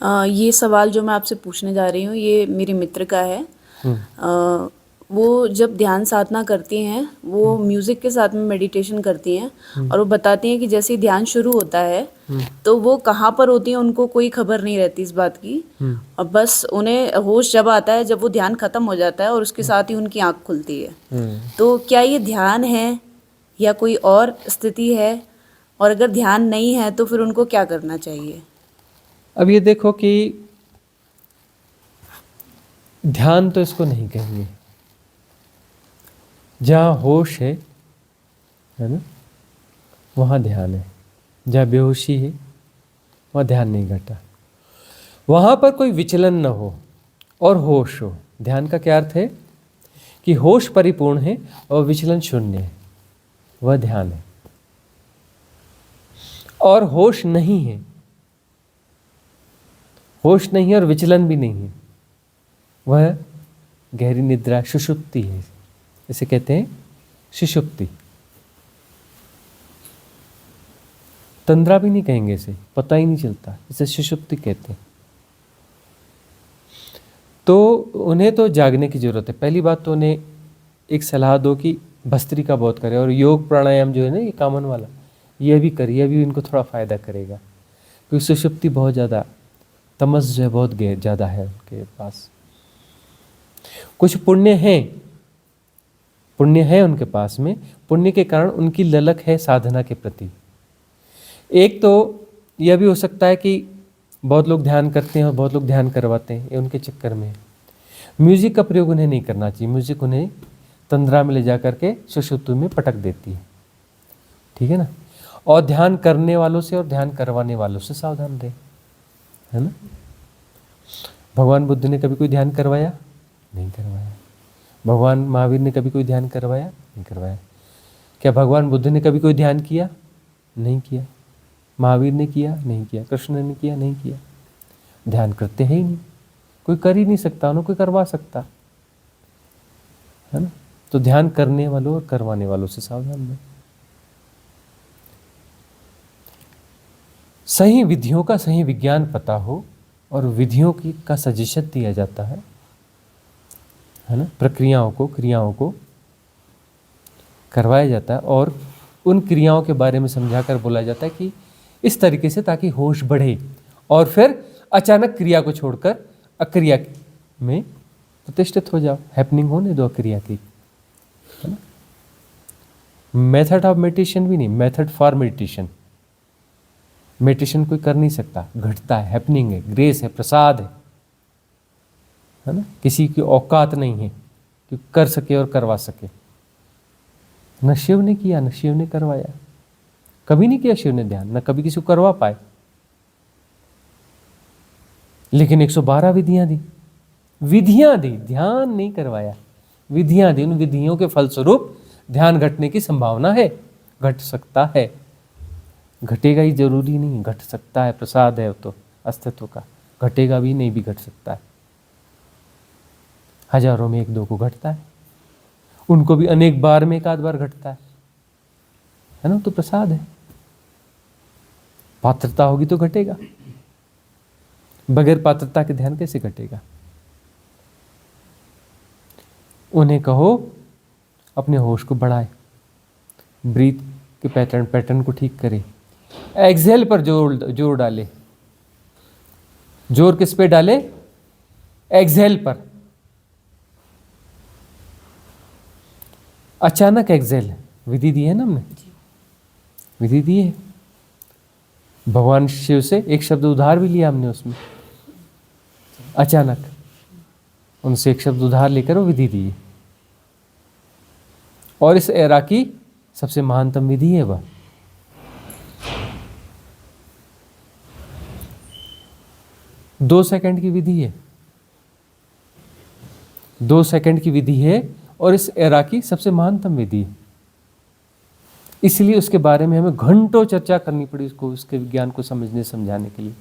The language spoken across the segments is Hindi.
ये सवाल जो मैं आपसे पूछने जा रही हूँ ये मेरी मित्र का है। वो जब ध्यान साधना करती हैं वो म्यूज़िक के साथ में मेडिटेशन करती हैं और वो बताती हैं कि जैसे ही ध्यान शुरू होता है तो वो कहाँ पर होती हैं उनको कोई खबर नहीं रहती इस बात की। और बस उन्हें होश जब आता है जब वो ध्यान ख़त्म हो जाता है और उसके साथ ही उनकी आँख खुलती है। तो क्या ये ध्यान है या कोई और स्थिति है, और अगर ध्यान नहीं है तो फिर उनको क्या करना चाहिए? अब ये देखो कि ध्यान तो इसको नहीं कहेंगे। जहाँ होश है ना, वहाँ ध्यान है। जहाँ बेहोशी है वहाँ ध्यान नहीं घटा। वहाँ पर कोई विचलन न हो और होश हो। ध्यान का क्या अर्थ है कि होश परिपूर्ण है और विचलन शून्य है, वह ध्यान है। और होश नहीं है, होश नहीं है और विचलन भी नहीं है, वह गहरी निद्रा सुषुप्ति है। इसे कहते हैं सुषुप्ति। तंद्रा भी नहीं कहेंगे इसे, पता ही नहीं चलता, इसे सुषुप्ति कहते हैं। तो उन्हें तो जागने की जरूरत है। पहली बात तो उन्हें एक सलाह दो कि भस्त्रिका बहुत करे और योग प्राणायाम जो है ना, ये कामन वाला, ये भी करिए, अभी इनको थोड़ा फायदा करेगा। क्योंकि सुषुप्ति बहुत ज़्यादा, तमस जो है बहुत ज़्यादा है उनके पास। कुछ पुण्य है उनके पास में, पुण्य के कारण उनकी ललक है साधना के प्रति। एक तो यह भी हो सकता है कि बहुत लोग ध्यान करते हैं और बहुत लोग ध्यान करवाते हैं, ये उनके चक्कर में। म्यूजिक का प्रयोग उन्हें नहीं करना चाहिए। म्यूजिक उन्हें तंद्रा में ले जा करके सुषुप्ति में पटक देती है, ठीक है ना। और ध्यान करने वालों से और ध्यान करवाने वालों से सावधान रहे, है ना। भगवान बुद्ध ने कभी कोई ध्यान करवाया? नहीं करवाया। भगवान महावीर ने कभी कोई ध्यान करवाया? नहीं करवाया। क्या भगवान बुद्ध ने कभी कोई ध्यान किया? नहीं किया। महावीर ने किया? नहीं किया। कृष्ण ने किया? नहीं किया। ध्यान करते हैं ही नहीं, कोई कर ही नहीं सकता, उन्हें कोई करवा सकता, है ना। तो ध्यान करने वालों और करवाने वालों से सावधान रहे। सही विधियों का सही विज्ञान पता हो और विधियों की का सजेशन दिया जाता है ना। प्रक्रियाओं को, क्रियाओं को करवाया जाता है और उन क्रियाओं के बारे में समझाकर बोला जाता है कि इस तरीके से, ताकि होश बढ़े और फिर अचानक क्रिया को छोड़कर अक्रिया में प्रतिष्ठित हो जाओ। हैपनिंग होने दो अक्रिया की, है ना। मेथड ऑफ मेडिटेशन भी नहीं, मेथड फॉर मेडिटेशन। मेडिटेशन कोई कर नहीं सकता, घटता है, हैपनिंग है, ग्रेस है, प्रसाद है ना। किसी की औकात नहीं है कि कर सके और करवा सके। न शिव ने किया, न शिव ने करवाया, कभी नहीं किया शिव ने ध्यान, न कभी किसी को करवा पाए। लेकिन 112 विधियां दी, ध्यान नहीं करवाया, विधियां दी। उन विधियों के फलस्वरूप ध्यान घटने की संभावना है, घट सकता है। घटेगा ही जरूरी नहीं, घट सकता है, प्रसाद है तो अस्तित्व का। घटेगा भी नहीं, भी घट सकता है। हजारों में एक दो को घटता है, उनको भी अनेक बार में एक आध बार घटता है ना। तो प्रसाद है। पात्रता होगी तो घटेगा, बगैर पात्रता के ध्यान कैसे घटेगा। उन्हें कहो अपने होश को बढ़ाए, ब्रीथ के पैटर्न को ठीक करे, एक्सेल पर जोर डाले। जोर किस पे डाले? एक्सेल पर। अचानक एक्सेल विधि दी है ना हमने, विधि दी है। भगवान शिव से एक शब्द उधार भी लिया हमने उसमें, अचानक उनसे एक शब्द उधार लेकर वो विधि दी है। और इस एरा की सबसे महानतम विधि है वह। दो सेकंड की विधि है, 2 सेकंड की विधि है और इस एरा की सबसे महानतम विधि है। इसलिए उसके बारे में हमें घंटों चर्चा करनी पड़ी, उसको, उसके विज्ञान को समझने समझाने के लिए।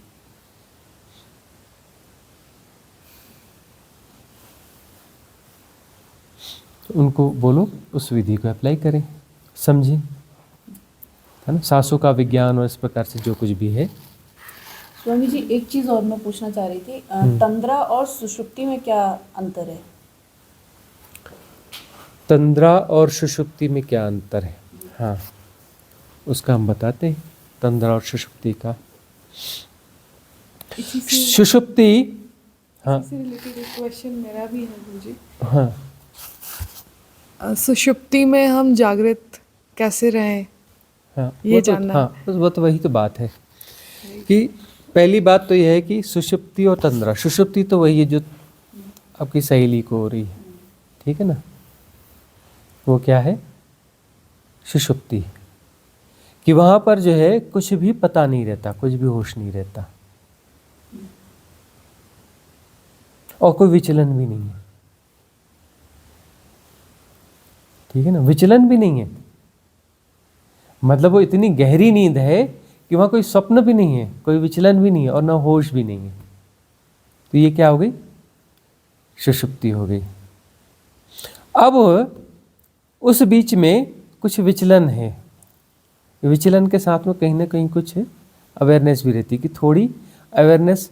तो उनको बोलो उस विधि को अप्लाई करें, समझें, है ना। सांसों का विज्ञान और इस प्रकार से जो कुछ भी है स्वामी जी, एक चीज़ और मैं पूछना चाह रही थी, तंद्रा और सुषुप्ति में क्या अंतर है? तंद्रा और सुषुप्ति में क्या अंतर है? हाँ, उसका हम बताते हैं, तंद्रा और सुषुप्ति का। सुषुप्ति, हाँ इससे रिलेटेड एक क्वेश्चन मेरा भी है मुझे। हाँ, सुषुप्ति में हम जागृत कैसे रहें, हाँ ये जानना। हाँ, बस वो तो वही तो बात है कि पहली बात तो यह है कि सुषुप्ति और तंद्रा। सुषुप्ति तो वही है जो आपकी सहेली को हो रही है, ठीक है ना, वो क्या है? सुषुप्ति। कि वहाँ पर जो है कुछ भी पता नहीं रहता, कुछ भी होश नहीं रहता और कोई विचलन भी नहीं है, ठीक है ना, विचलन भी नहीं है। मतलब वो इतनी गहरी नींद है कि वहाँ कोई स्वप्न भी नहीं है, कोई विचलन भी नहीं है और ना होश भी नहीं है। तो ये क्या हो गई? सुषुप्ति हो गई। अब उस बीच में कुछ विचलन है, विचलन के साथ में कहीं ना कहीं कुछ अवेयरनेस भी रहती है कि थोड़ी अवेयरनेस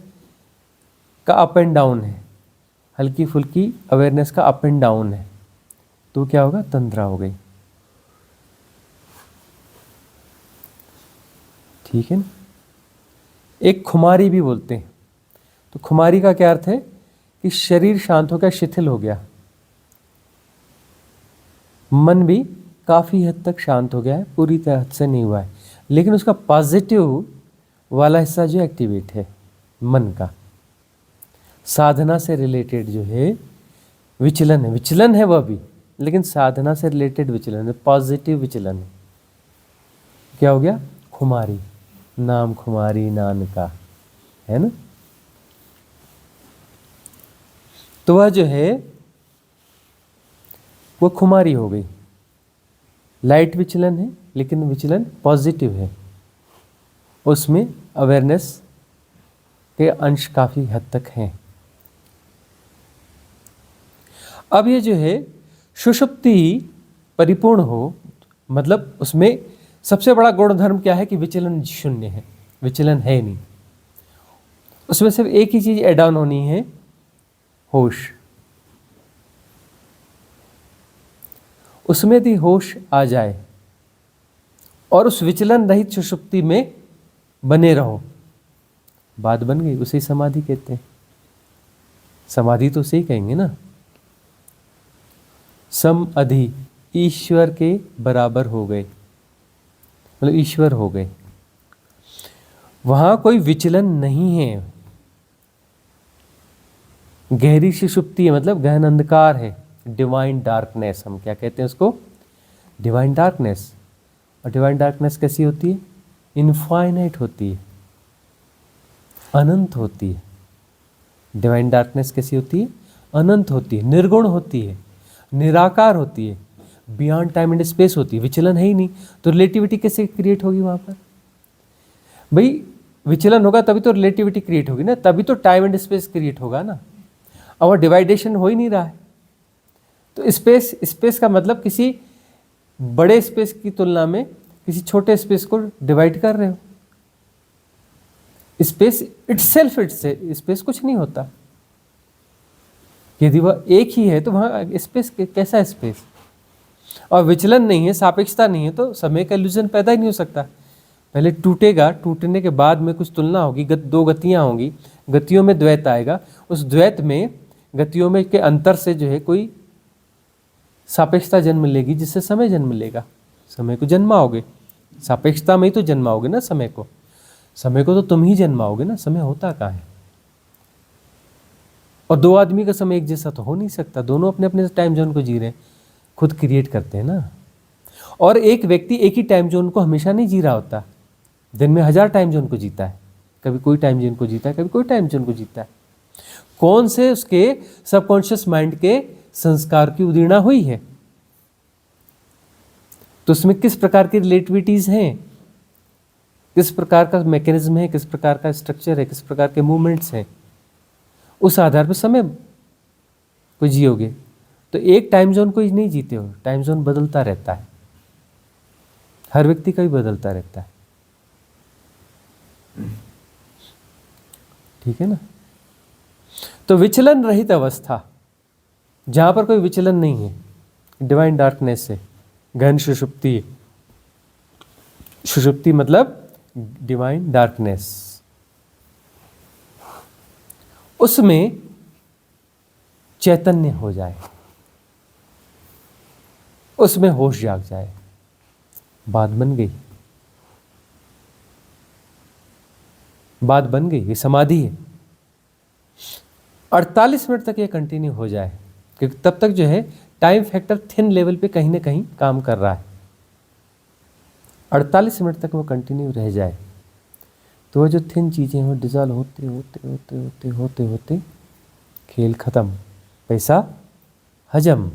का अप एंड डाउन है, हल्की फुल्की अवेयरनेस का अप एंड डाउन है। तो क्या होगा? तंद्रा हो गई, ठीक है ना। एक खुमारी भी बोलते हैं। तो खुमारी का क्या अर्थ है? कि शरीर शांत हो गया, शिथिल हो गया, मन भी काफ़ी हद तक शांत हो गया है, पूरी तरह से नहीं हुआ है, लेकिन उसका पॉजिटिव वाला हिस्सा जो एक्टिवेट है मन का, साधना से रिलेटेड जो है विचलन है, विचलन है वह भी, लेकिन साधना से रिलेटेड विचलन है, पॉजिटिव विचलन है। क्या हो गया? खुमारी। नाम खुमारी नान का, है ना। तो वह जो है वो खुमारी हो गई। लाइट विचलन है लेकिन विचलन पॉजिटिव है, उसमें अवेयरनेस के अंश काफ़ी हद तक हैं। अब ये जो है सुषुप्ति परिपूर्ण हो, मतलब उसमें सबसे बड़ा गुणधर्म क्या है? कि विचलन शून्य है, विचलन है नहीं। उसमें सिर्फ एक ही चीज़ ऐड ऑन होनी है, होश। उसमें भी होश आ जाए और उस विचलन रहित सुषुप्ति में बने रहो, बात बन गई। उसे समाधि कहते हैं। समाधि तो उसे ही कहेंगे ना, सम अधि, ईश्वर के बराबर हो गए, मतलब ईश्वर हो गए। वहां कोई विचलन नहीं है, गहरी सुषुप्ति है, मतलब गहन अंधकार है, डिवाइन डार्कनेस हम क्या कहते हैं उसको? Divine darkness. और डिवाइन डार्कनेस कैसी होती है? इनफाइनाइट होती है, अनंत होती है। डिवाइन डार्कनेस कैसी होती है? अनंत होती है, निर्गुण होती है, निराकार होती है, बियॉन्ड टाइम एंड स्पेस होती है। विचलन है ही नहीं, तो रिलेटिविटी कैसे क्रिएट होगी वहाँ पर? भाई विचलन होगा तभी तो रिलेटिविटी क्रिएट होगी ना, तभी तो टाइम एंड स्पेस क्रिएट होगा ना। और डिवाइडेशन हो ही नहीं रहा है, तो स्पेस का मतलब किसी बड़े स्पेस की तुलना में किसी छोटे स्पेस को डिवाइड कर रहे हो। स्पेस इटसेल्फ स्पेस कुछ नहीं होता। यदि वह एक ही है तो वहाँ स्पेस कैसा स्पेस? और विचलन नहीं है, सापेक्षता नहीं है, तो समय का इल्यूजन पैदा ही नहीं हो सकता। पहले टूटेगा, टूटने के बाद में कुछ तुलना होगी, दो गतियाँ होंगी, गतियों में द्वैत आएगा, उस द्वैत में गतियों में के अंतर से जो है कोई सापेक्षता जन्म लेगी, जिससे समय जन्म लेगा। समय को जन्माओगे, सापेक्षता में ही तो जन्माओगे ना समय को। समय को तो तुम ही जन्माओगे ना, समय होता कहाँ है? और दो आदमी का समय एक जैसा तो हो नहीं सकता, दोनों अपने अपने टाइम जोन को जी रहे हैं, खुद क्रिएट करते हैं ना। और एक व्यक्ति एक ही टाइम जोन को हमेशा नहीं जी रहा होता, दिन में 1000 टाइम जोन को जीता है, कभी कोई टाइम जोन को जीता है, कभी कोई टाइम जोन को जीता है। कौन से उसके सबकॉन्शियस माइंड के संस्कार की उदीर्णा हुई है, तो उसमें किस प्रकार की रिलेटिविटीज हैं, किस प्रकार का मैकेनिज्म है, किस प्रकार का स्ट्रक्चर है, किस प्रकार के मूवमेंट्स हैं, उस आधार पर समय को जियोगे। तो एक टाइम जोन को ही नहीं जीते हो, टाइम जोन बदलता रहता है, हर व्यक्ति का भी बदलता रहता है। ठीक है ना। तो विचलन रहित अवस्था, जहां पर कोई विचलन नहीं है, डिवाइन डार्कनेस है, गहन सुषुप्ति, सुषुप्ति मतलब डिवाइन डार्कनेस, उसमें चैतन्य हो जाए, उसमें होश जाग जाए, बात बन गई, बात बन गई। ये समाधि है। 48 मिनट तक ये कंटिन्यू हो जाए, क्योंकि तब तक जो है टाइम फैक्टर थिन लेवल पे कहीं ना कहीं काम कर रहा है। 48 मिनट तक वो कंटिन्यू रह जाए तो वो जो थिन चीज़ें वो डिजॉल्व होते होते होते होते होते होते खेल खत्म, पैसा हजम,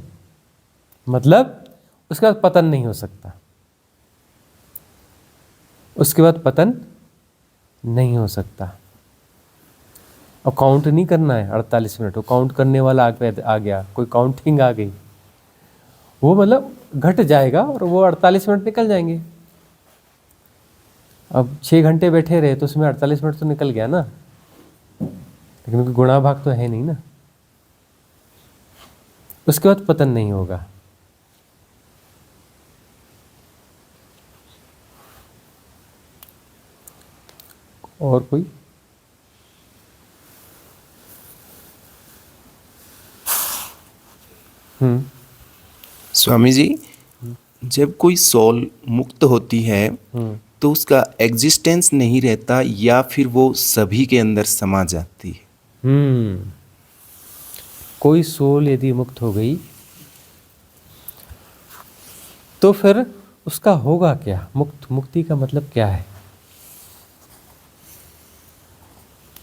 मतलब उसके बाद पतन नहीं हो सकता, उसके बाद पतन नहीं हो सकता। और काउंट नहीं करना है 48 मिनट, वो काउंट करने वाला आ गया, कोई काउंटिंग आ गई, वो मतलब घट जाएगा और वो 48 मिनट निकल जाएंगे। अब 6 घंटे बैठे रहे तो उसमें 48 मिनट तो निकल गया ना, लेकिन उनका गुणा भाग तो है नहीं ना, उसके बाद पतन नहीं होगा। और कोई? स्वामी जी, जब कोई सोल मुक्त होती है तो उसका एग्जिस्टेंस नहीं रहता या फिर वो सभी के अंदर समा जाती है? कोई सोल यदि मुक्त हो गई तो फिर उसका होगा क्या? मुक्ति का मतलब क्या है?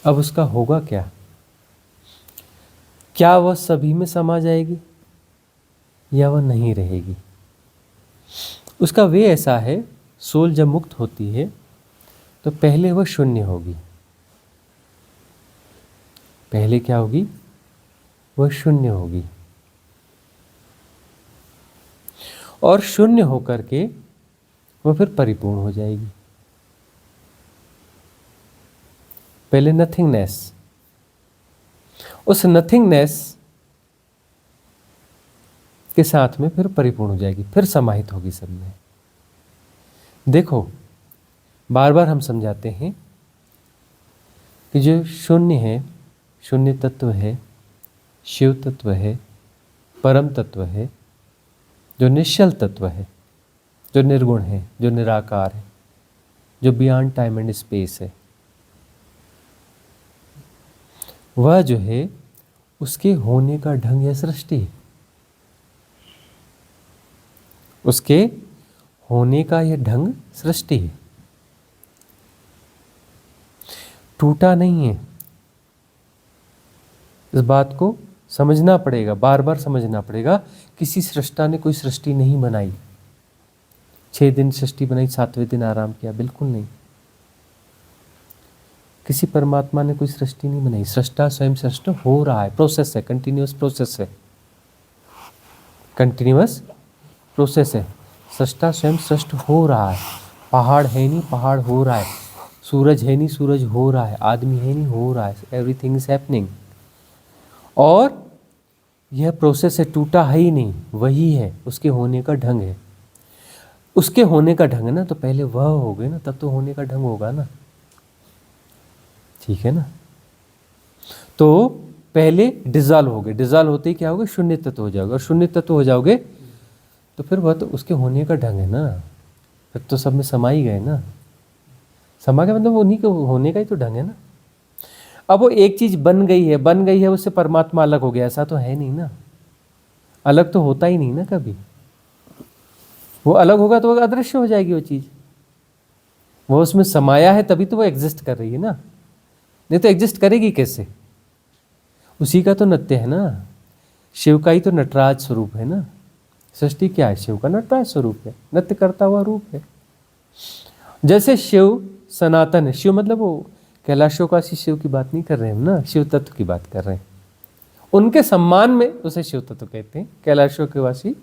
अब उसका होगा क्या? क्या वह सभी में समा जाएगी या वह नहीं रहेगी? उसका वे ऐसा है, सोल जब मुक्त होती है तो पहले वह शून्य होगी। पहले क्या होगी? वह शून्य होगी, और शून्य होकर के वह फिर परिपूर्ण हो जाएगी। पहले नथिंगनेस, उस नथिंगनेस के साथ में फिर परिपूर्ण हो जाएगी, फिर समाहित होगी सब में। देखो, बार बार हम समझाते हैं कि जो शून्य है, शून्य तत्व है, शिव तत्व है, परम तत्व है, जो निश्चल तत्व है, जो निर्गुण है, जो निराकार है, जो बियॉन्ड टाइम एंड स्पेस है, वह जो है उसके होने का ढंग है सृष्टि। उसके होने का यह ढंग सृष्टि है, टूटा नहीं है। इस बात को समझना पड़ेगा, बार बार समझना पड़ेगा। किसी सृष्टा ने कोई सृष्टि नहीं बनाई, 6 दिन सृष्टि बनाई, 7वें दिन आराम किया, बिल्कुल नहीं। किसी परमात्मा ने कोई सृष्टि नहीं बनाई। सृष्टा स्वयं सृष्ट हो रहा है, प्रोसेस है, कंटिन्यूअस प्रोसेस है, कंटिन्यूअस प्रोसेस है। सृष्टा स्वयं सृष्ट हो रहा है। पहाड़ है नहीं, पहाड़ हो रहा है। सूरज है नहीं, सूरज हो रहा है। आदमी है नहीं, हो रहा है। Everything is happening. और यह प्रोसेस है, टूटा है ही नहीं, वही है, उसके होने का ढंग है। उसके होने का ढंग है ना, तो पहले वह हो गए ना, तब तो होने का ढंग होगा ना, ठीक है ना। तो पहले डिजॉल्व हो गए, डिजॉल्व होते ही क्या होगा? शून्य तत्व हो जाओगे, और शून्य तत्व हो जाओगे तो फिर वह तो उसके होने का ढंग है ना, फिर तो सब में समा ही गए ना। समा का मतलब उन्हीं के होने का ही तो ढंग है ना। अब वो एक चीज बन गई है, उससे परमात्मा अलग हो गया, ऐसा तो है नहीं ना। अलग तो होता ही नहीं ना कभी। वो अलग होगा तो वो अदृश्य हो जाएगी वो चीज। वो उसमें समाया है तभी तो वो एग्जिस्ट कर रही है ना, नहीं तो एग्जिस्ट करेगी कैसे? उसी का तो नृत्य है ना, शिव का ही तो नटराज स्वरूप है ना। सृष्टि क्या है? शिव का नटराज स्वरूप है, नृत्य करता हुआ रूप है। जैसे शिव सनातन है, शिव मतलब वो कैलाशोकाशी शिव की बात नहीं कर रहे हैं ना, शिव तत्व की बात कर रहे हैं। उनके सम्मान में उसे शिव तत्व कहते हैं। कैलाशोकवासी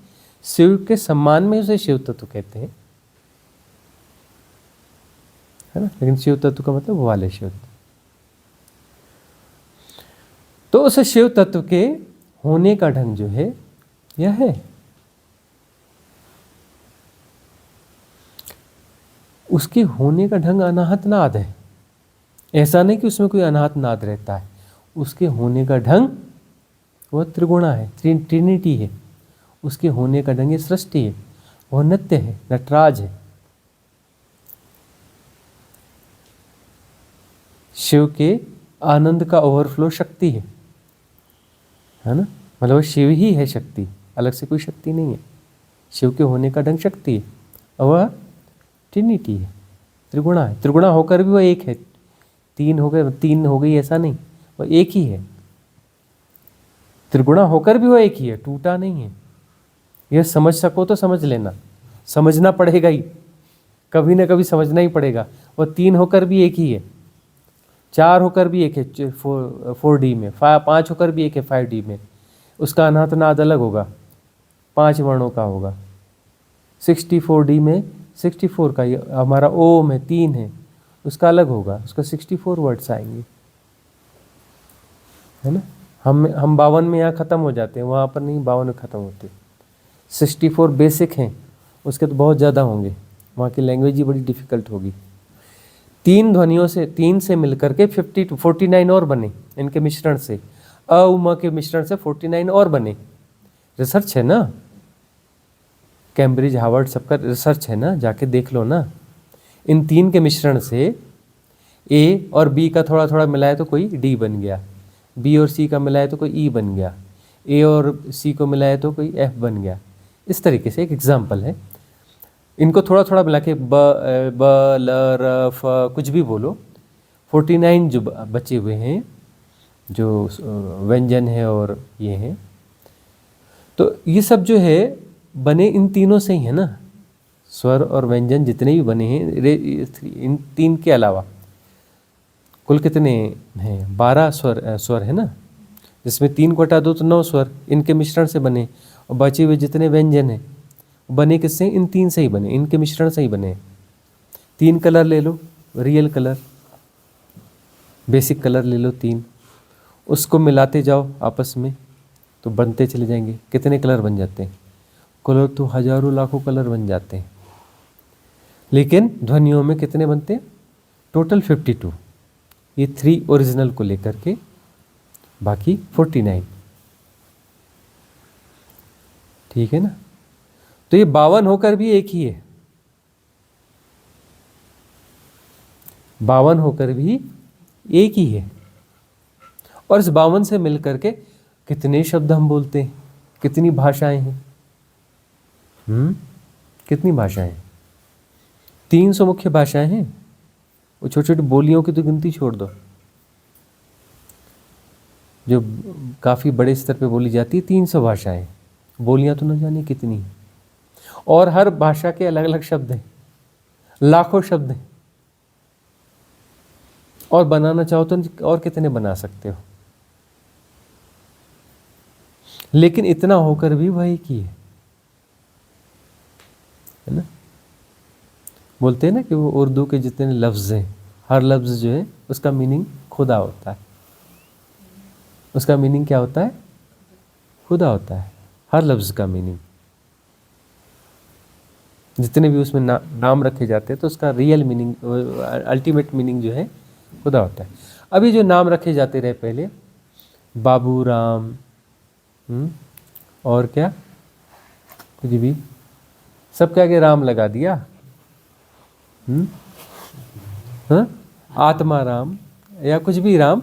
शिव के सम्मान में उसे शिव तत्व कहते हैं, है ना। लेकिन शिव तत्व का मतलब वो वाले शिव। तो उस शिव तत्व के होने का ढंग जो है यह है। उसके होने का ढंग अनाहत नाद है। ऐसा नहीं कि उसमें कोई अनाहत नाद रहता है। उसके होने का ढंग वह त्रिगुणा है, ट्रिनिटी है। उसके होने का ढंग ये सृष्टि है, वह नित्य है, नटराज है। शिव के आनंद का ओवरफ्लो शक्ति है ना। मतलब वह शिव ही है शक्ति, अलग से कोई शक्ति नहीं है। शिव के होने का ढंग शक्ति है और वह ट्रिनिटी है, त्रिगुणा है। त्रिगुणा होकर भी वह एक है। तीन हो गई ऐसा नहीं, वह एक ही है। त्रिगुणा होकर भी वह एक ही है, टूटा नहीं है। यह समझ सको तो समझ लेना, समझना पड़ेगा ही, कभी ना कभी समझना ही पड़ेगा। वह तीन होकर भी एक ही है, चार होकर भी एक है 4D में, 5 होकर भी एक है 5D में। उसका अनाहत नाद अलग होगा, 5 वर्णों का होगा। 64D में 64 का, ये हमारा ओम है 3 है, उसका अलग होगा, उसका 64 वर्ड्स आएंगे, है ना। हम 52 में यहाँ ख़त्म हो जाते हैं, वहाँ पर नहीं, 52 में ख़त्म होते। 64 बेसिक हैं, उसके तो बहुत ज़्यादा होंगे, वहाँ की लैंग्वेज ही बड़ी डिफ़िकल्ट होगी। 3 ध्वनियों से, 3 से मिलकर के 49 और बने, इनके मिश्रण से, अ उमा के मिश्रण से 49 और बने। रिसर्च है ना, कैम्ब्रिज हार्वर्ड सबका रिसर्च है ना, जाके देख लो ना। इन 3 के मिश्रण से ए और बी का थोड़ा थोड़ा मिलाए तो कोई डी बन गया, बी और सी का मिलाए तो कोई ई बन गया, ए और सी को मिलाए तो कोई एफ बन गया। इस तरीके से एक एग्जाम्पल है। इनको थोड़ा थोड़ा मिला के ब ल र फ कुछ भी बोलो, 49 जो बचे हुए हैं, जो व्यंजन है और ये हैं, तो ये सब जो है बने इन तीनों से ही है ना। स्वर और व्यंजन जितने भी बने हैं इन 3 के अलावा कुल कितने हैं? 12 स्वर है ना, जिसमें 3 को हटा दो तो 9 स्वर इनके मिश्रण से बने। और बचे हुए जितने व्यंजन हैं बने किससे? इन 3 से ही बने, इनके मिश्रण से ही बने। 3 कलर ले लो, रियल कलर, बेसिक कलर ले लो 3, उसको मिलाते जाओ आपस में तो बनते चले जाएंगे। कितने कलर बन जाते हैं? कलर तो हजारों लाखों कलर बन जाते हैं, लेकिन ध्वनियों में कितने बनते हैं? टोटल 52। ये 3 ओरिजिनल को लेकर के बाकी 49, ठीक है ना। तो ये 52 होकर भी एक ही है, 52 होकर भी एक ही है। और इस 52 से मिलकर के कितने शब्द हम बोलते हैं, कितनी भाषाएं हैं? कितनी भाषाएं? 300 मुख्य भाषाएं हैं। वो छोटी छोटी बोलियों की तो गिनती छोड़ दो, जो काफ़ी बड़े स्तर पे बोली जाती है। 300 भाषाएं, बोलियां तो न जाने कितनी हैं। और हर भाषा के अलग अलग शब्द हैं, लाखों शब्द हैं। और बनाना चाहो तो और कितने बना सकते हो, लेकिन इतना होकर भी वही की है ना। बोलते हैं ना कि वो उर्दू के जितने लफ्ज़ हैं, हर लफ्ज़ जो है उसका मीनिंग खुदा होता है। उसका मीनिंग क्या होता है? खुदा होता है, हर लफ्ज़ का मीनिंग। जितने भी उसमें नाम रखे जाते हैं तो उसका रियल मीनिंग, अल्टीमेट मीनिंग जो है खुदा होता है। अभी जो नाम रखे जाते रहे पहले, बाबू राम, और क्या कुछ भी, सब क्या के राम लगा दिया। हाँ, आत्मा राम या कुछ भी राम।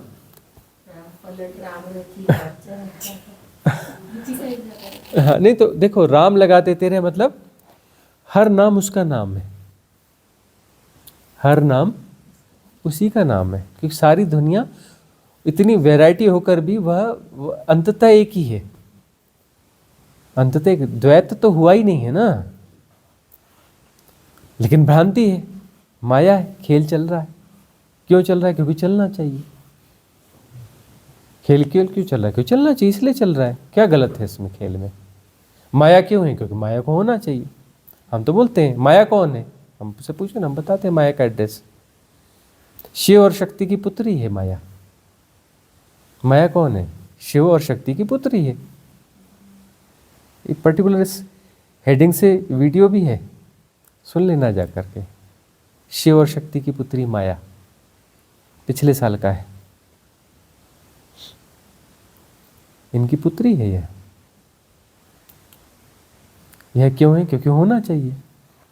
हाँ, नहीं तो देखो, राम लगा देते रहे मतलब हर नाम उसका नाम है, हर नाम उसी का नाम है। क्योंकि सारी दुनिया इतनी वैरायटी होकर भी वह अंततः एक ही है। अंततः एक द्वैत तो हुआ ही नहीं है ना, लेकिन भ्रांति है, माया है, खेल चल रहा है। क्यों चल रहा है? क्योंकि चलना चाहिए। खेल क्यों चल रहा है? क्यों चलना चाहिए, इसलिए चल रहा है। क्या गलत है इसमें खेल में? माया क्यों है? क्योंकि माया को होना चाहिए। हम तो बोलते हैं माया कौन है, हमसे पूछो ना, हम बताते हैं माया का एड्रेस। शिव और शक्ति की पुत्री है माया। माया कौन है? शिव और शक्ति की पुत्री है। एक पर्टिकुलर इस हेडिंग से वीडियो भी है, सुन लेना जा करके। शिव और शक्ति की पुत्री माया, पिछले साल का है। इनकी पुत्री है यह क्यों है? क्योंकि होना चाहिए,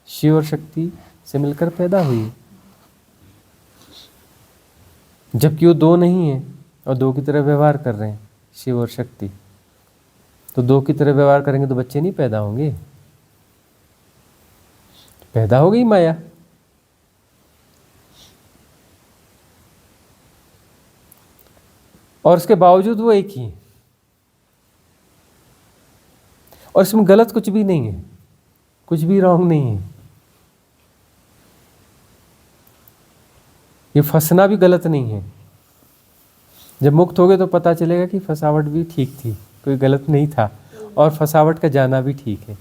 शिव और शक्ति से मिलकर पैदा हुई है। जबकि वो दो नहीं है और दो की तरह व्यवहार कर रहे हैं, शिव और शक्ति, तो दो की तरह व्यवहार करेंगे तो बच्चे नहीं पैदा होंगे, पैदा हो गई माया। और उसके बावजूद वो एक ही है, और इसमें गलत कुछ भी नहीं है, कुछ भी रॉन्ग नहीं है। ये फंसना भी गलत नहीं है। जब मुक्त हो गए तो पता चलेगा कि फंसावट भी ठीक थी, कोई गलत नहीं था, और फंसावट का जाना भी ठीक है।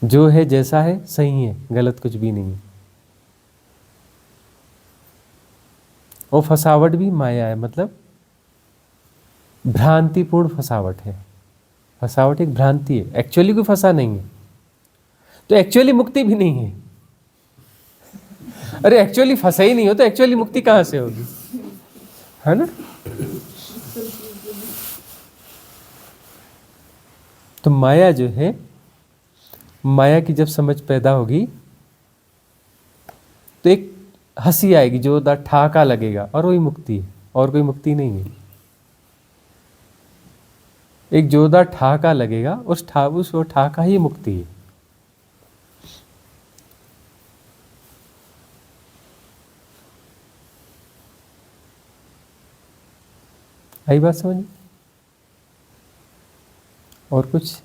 जो है जैसा है सही है, गलत कुछ भी नहीं है। वो फंसावट भी माया है, मतलब भ्रांतिपूर्ण फंसावट है। फंसावट एक भ्रांति है, एक्चुअली कोई फंसा नहीं है, तो एक्चुअली मुक्ति भी नहीं है। अरे एक्चुअली फंसा ही नहीं हो तो एक्चुअली मुक्ति कहां से होगी, है ना? तो माया जो है, माया की जब समझ पैदा होगी तो एक हंसी आएगी, जोरदार ठहाका लगेगा, और वही मुक्ति है, और कोई मुक्ति नहीं है। एक जोरदार ठहाका लगेगा, उस ठहाका ही मुक्ति है। आई बात समझ? और कुछ?